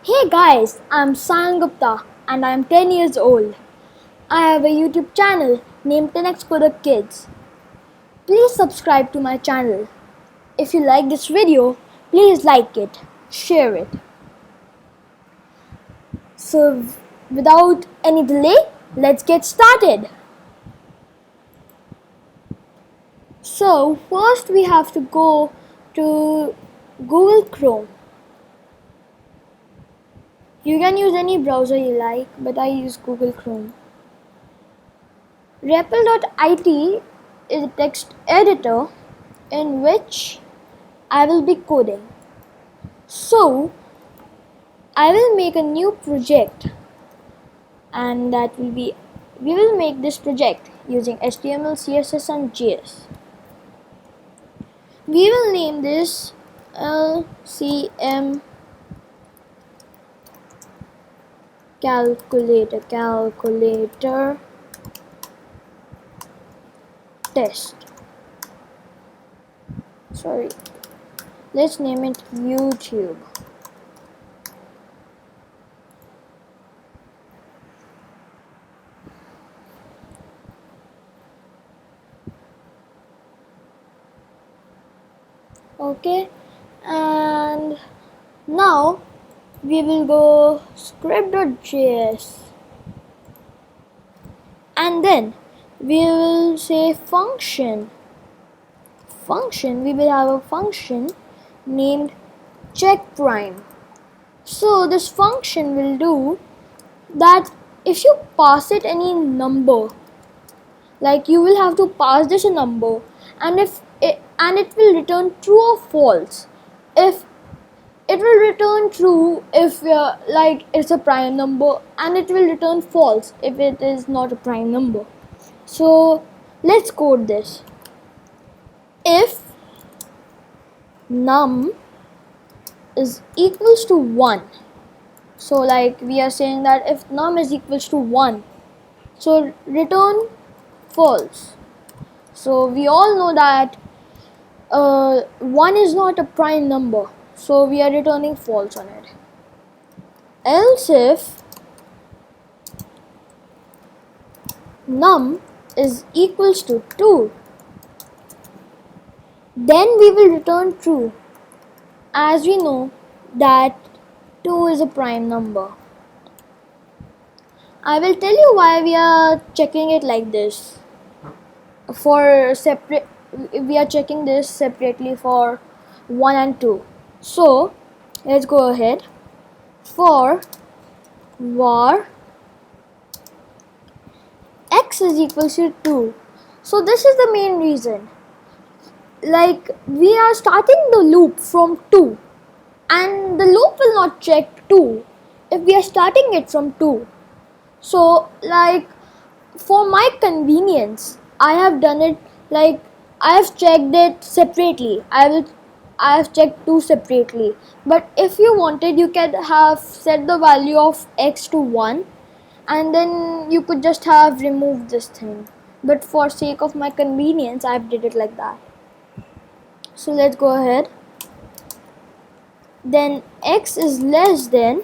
Hey guys, I'm Sayan Gupta and I'm 10 years old. I have a YouTube channel named 10x Coder Kids. Please subscribe to my channel. If you like this video, please like it, share it. So without any delay, let's get started. So first we have to go to Google Chrome. You can use any browser you like, but I use Google Chrome. REPL.it is a text editor in which I will be coding. So I will make a new project, and we will make this project using HTML, CSS and JS. We will name this LCM calculator test. Let's name it YouTube. Okay, and now we will go script.js, and then we will say function. We will have a function named checkPrime. So this function will do that if you pass it any number, like you will have to pass this a number, and it will return true or false. If it will return true if like it's a prime number, and it will return false if it is not a prime number. So let's code this. If num is equals to 1, so like we are saying that if num is equals to 1, so return false. So we all know that 1 is not a prime number, so we are returning false on it. Else if num is equals to 2, then we will return true, as we know that 2 is a prime number. I will tell you why we are checking it like this. We are checking this separately for 1 and 2. So let's go ahead. For var x is equals to 2. So this is the main reason. Like we are starting the loop from 2, and the loop will not check 2 if we are starting it from 2. So like for my convenience, I have done it like I have checked it separately. I have checked 2 separately. But if you wanted, you can have set the value of x to 1, and then you could just have removed this thing. But for sake of my convenience, I have did it like that. So let's go ahead. Then x is less than,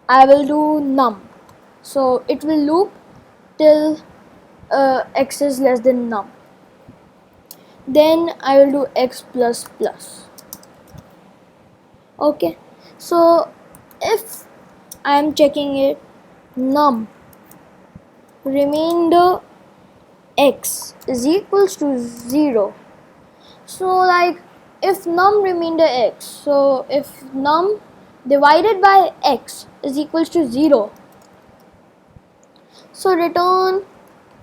I will do num. So it will loop till x is less than num. Then I will do x plus plus. Okay, so if I am checking it, num remainder x is equals to 0. So like if num remainder x, so if num divided by x is equals to 0, so return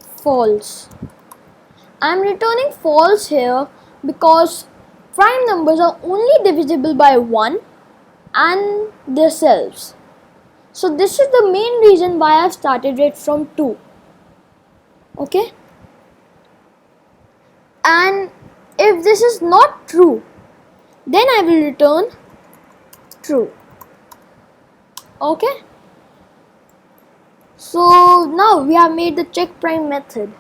false. I am returning false here because prime numbers are only divisible by 1 and themselves. So this is the main reason why I have started it from 2. Okay, and if this is not true, then I will return true. Okay, so now we have made the checkPrime method.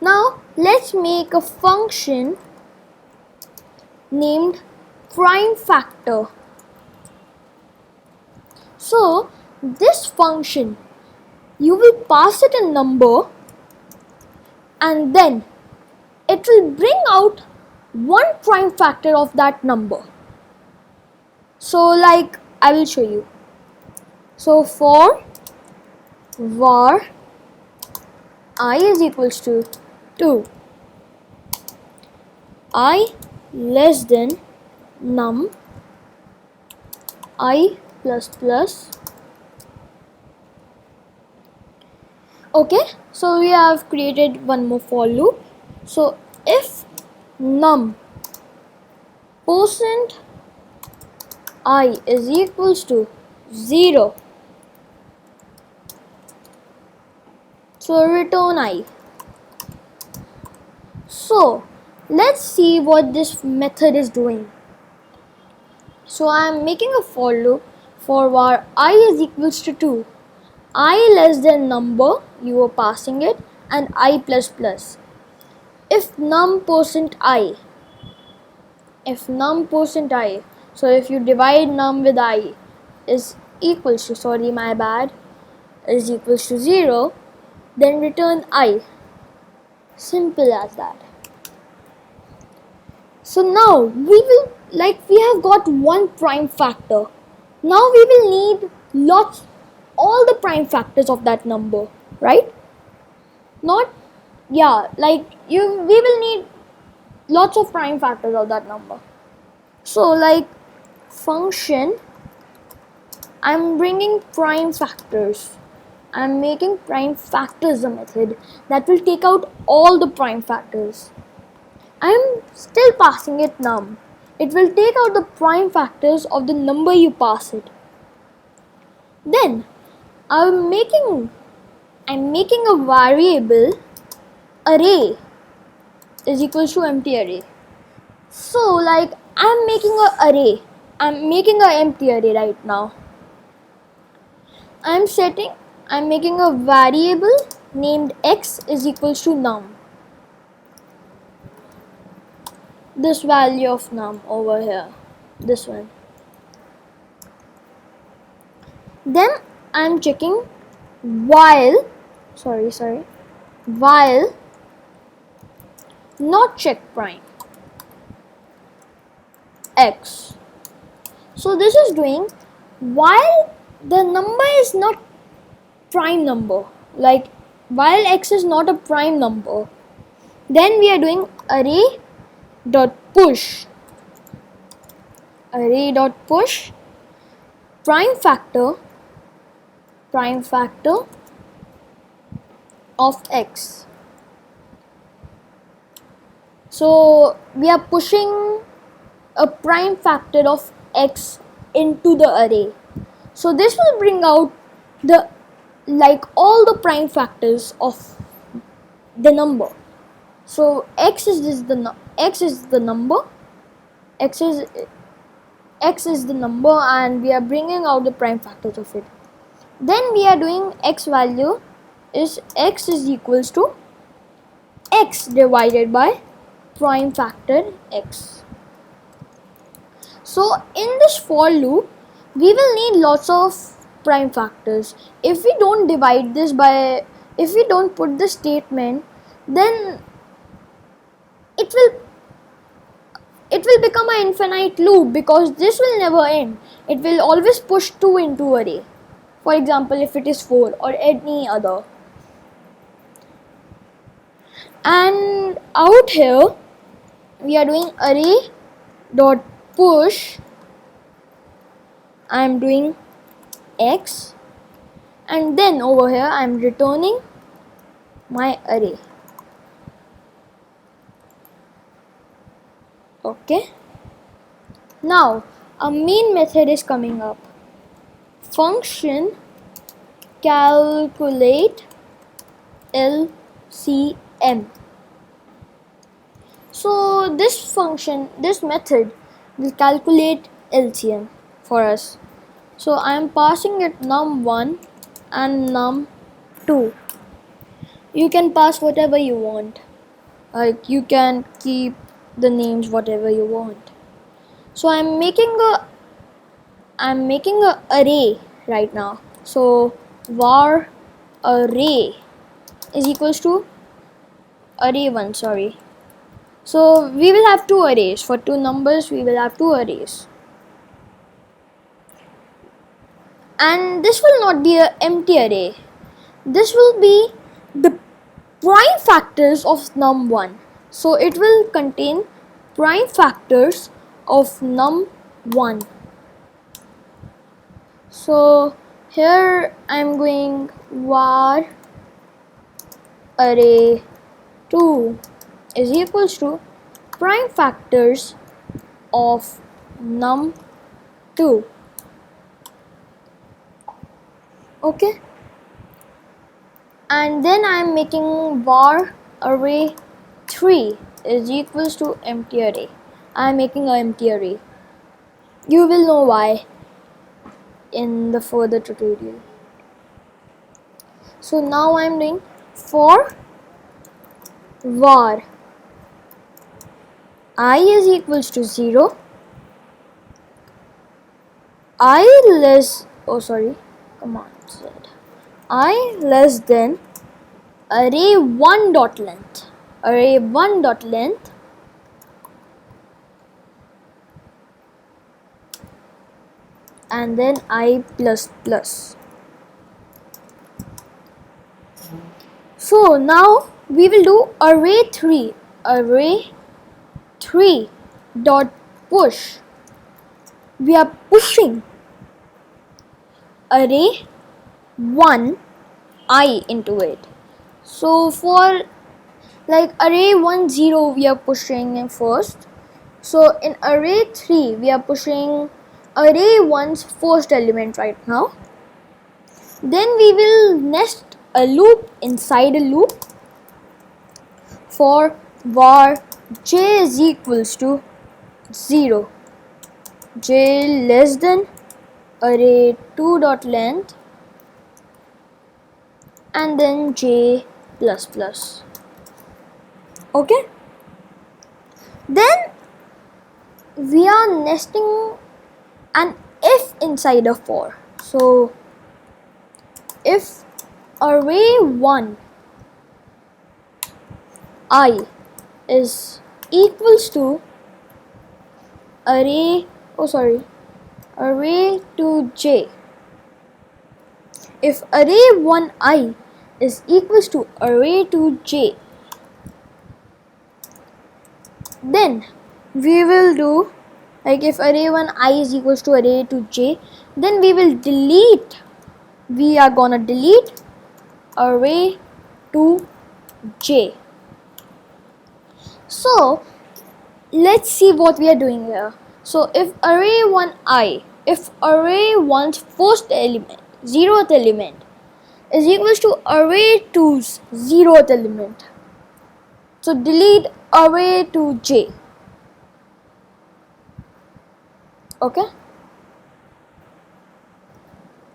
Now let's make a function named prime factor. So this function, you will pass it a number and then it will bring out one prime factor of that number. So like I will show you. So for var I is equals to 2, I less than num I plus plus. Okay, so we have created one more for loop. So if num percent I is equals to 0, so return I. So let's see what this method is doing. So I am making a for loop for var I is equals to 2, I less than number, you are passing it, and I plus plus. If num percent I, so if you divide num with I is equals to, sorry my bad, is equals to 0, then return I. Simple as that. So now we have got one prime factor. Now we will need all the prime factors of that number, right? We will need lots of prime factors of that number. So like function, I'm bringing prime factors. I'm making prime factors a method that will take out all the prime factors. I'm still passing it num. It will take out the prime factors of the number you pass it. Then I'm making a variable array is equals to empty array. So like I'm making an empty array right now. I'm making a variable named x is equals to num. This value of num over here, this one. Then I'm checking while not check prime x. So this is doing while the number is not prime number, like while x is not a prime number, then we are doing array dot push prime factor of x. So we are pushing a prime factor of x into the array. So this will bring out all the prime factors of the number. So x is the number, and we are bringing out the prime factors of it. Then we are doing x value is x is equals to x divided by prime factor x. So in this for loop, we will need lots of prime factors. If we don't put the statement, then it will become an infinite loop, because this will never end. It will always push 2 into array. For example, if it is 4 or any other. And out here we are doing array dot push. I am doing x, and then over here I am returning my array. Okay. Now a main method is coming up. Function calculate LCM. So this method will calculate LCM for us. So I am passing it num1 and num2. You can pass whatever you want. Like you can keep the names whatever you want. So I'm making a array right now. So var array is equals to array1, sorry. So we will have two arrays. For two numbers we will have two arrays. And this will not be an empty array. This will be the prime factors of num1. So it will contain prime factors of num1. So here I am going var array2 is equals to prime factors of num2. Okay, and then I am making var array3 is equals to empty array. I am making an empty array. You will know why in the further tutorial. So now I am doing for var I is equals to 0, I less than array1 dot length, and then I plus plus. So now we will do array3 dot push. We are pushing array1 I into it. So for like array1 0 we are pushing in first. So in array3 we are pushing array1's first element right now. Then we will nest a loop inside a loop for var j is equals to 0, j less than array2 dot length, and then j plus plus. Okay, then we are nesting an if inside a for. So if array1 I is equals to array to j, if array1 I is equals to array to j, then we will do like if array1 I is equals to array to j, then we are gonna delete array to j. So let's see what we are doing here. So if array1's first element, 0th element, is equals to array2's 0th element, so delete array to j. Okay,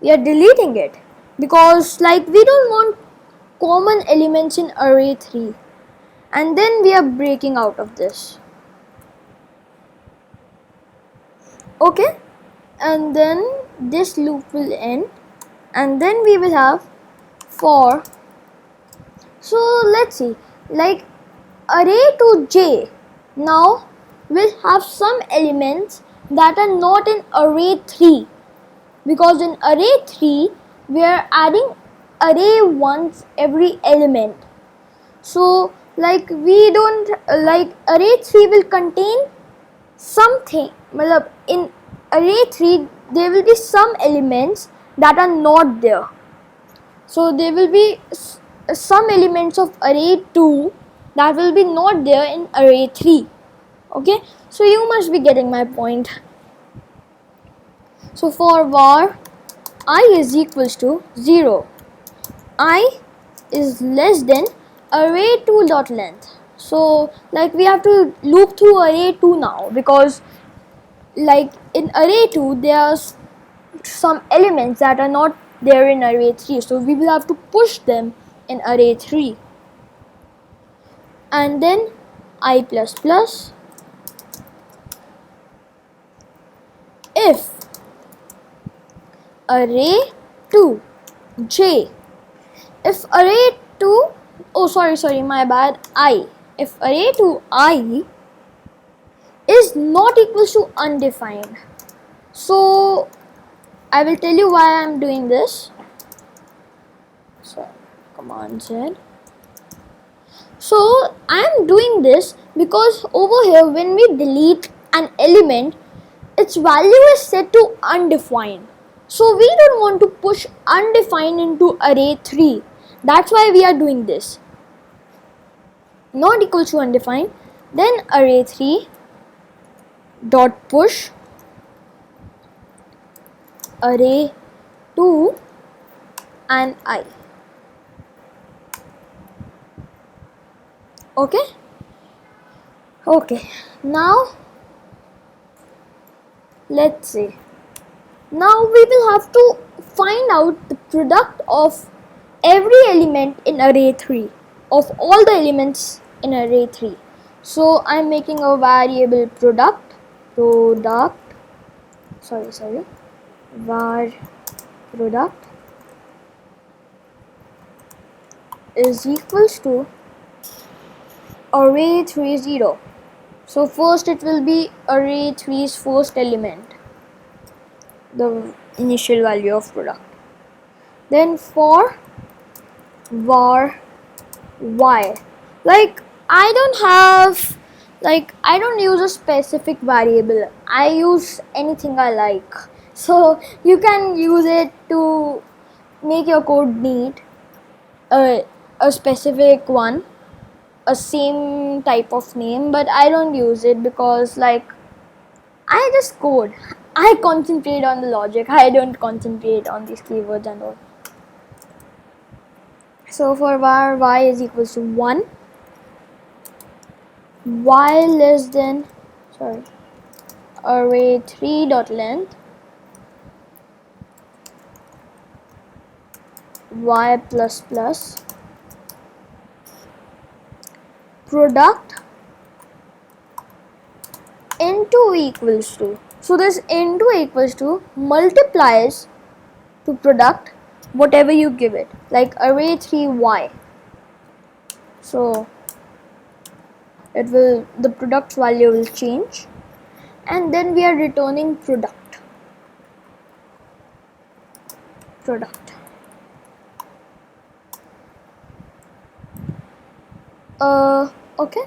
we are deleting it because like we don't want common elements in array3, and then we are breaking out of this. Okay, and then this loop will end, and then we will have for. So let's see, like array to j now will have some elements that are not in array3, because in array3 we are adding array1's every element. So like we don't like array3 will contain something, in array3 there will be some elements that are not there. So there will be some elements of array2 that will be not there in array3. Okay, so you must be getting my point. So for var I is equals to 0, I is less than array2 dot length. So like we have to loop through array2 now, because like in array2 there are some elements that are not there in array3, so we will have to push them in array3. And then I plus plus, if array 2 j. If array 2, oh sorry, my bad, I. If array 2 I is not equals to undefined. So I will tell you why I am doing this. So command Z. So I am doing this because over here when we delete an element, its value is set to undefined. So we don't want to push undefined into array 3. That's why we are doing this. Not equals to undefined. Then array 3 dot push array 2 and I. Okay, now let's say, now we will have to find out the product of every element in array 3, of all the elements in array 3. So I'm making a variable var product is equals to array 3 0. So first it will be array 3's first element, the initial value of product. Then for var y, I don't use a specific variable. I use anything I like. So you can use it to make your code neat. A specific one, a same type of name, but I don't use it because I just code. I concentrate on the logic. I don't concentrate on these keywords and all. So for var y is equals to 1, y less than array 3 dot length y plus plus product into equals to. So this into equals to multiplies to product whatever you give it, like array 3y. So the product value will change, and then we are returning product. Okay.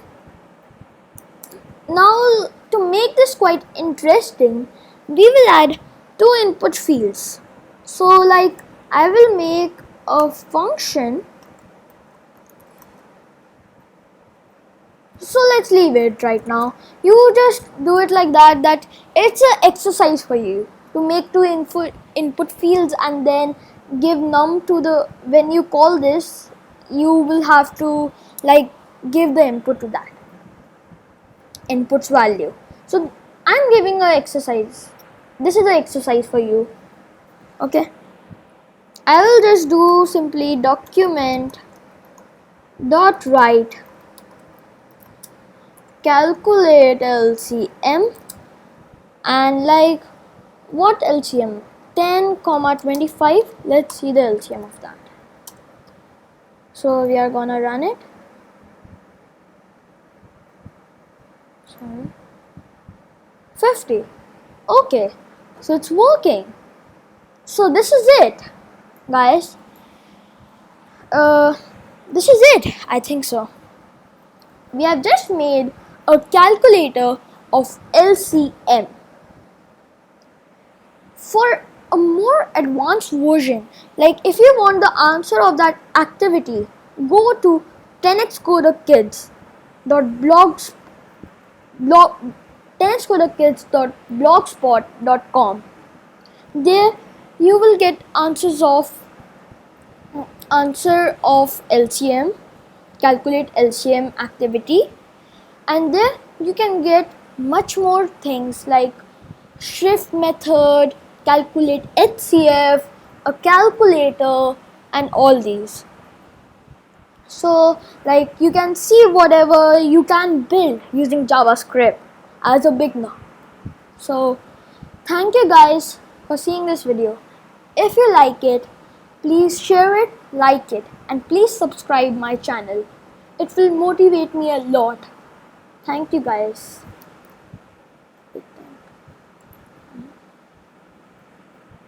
Now to make this quite interesting, we will add 2 input fields. So I will make a function. So let's leave it right now. You just do it like that it's an exercise for you to make 2 input fields and then give num to the, when you call this, you will have to give the input to that input's value. So I'm giving an exercise. This is an exercise for you. Okay, I will just do simply document dot write calculate LCM, and what LCM? 10, 25. Let's see the LCM of that. So we are gonna run it. 50. Okay, so it's working. So this is it, guys. This is it. I think so. We have just made a calculator of LCM. For a more advanced version, if you want the answer of that activity, go to 10xcoderkids.blogspot.com. There you will get answer of LCM, calculate LCM activity, and there you can get much more things like shift method, calculate HCF, a calculator, and all these. So you can see whatever you can build using JavaScript as a beginner. So thank you guys for seeing this video. If you like it, please share it, like it, and please subscribe my channel. It will motivate me a lot. Thank you guys.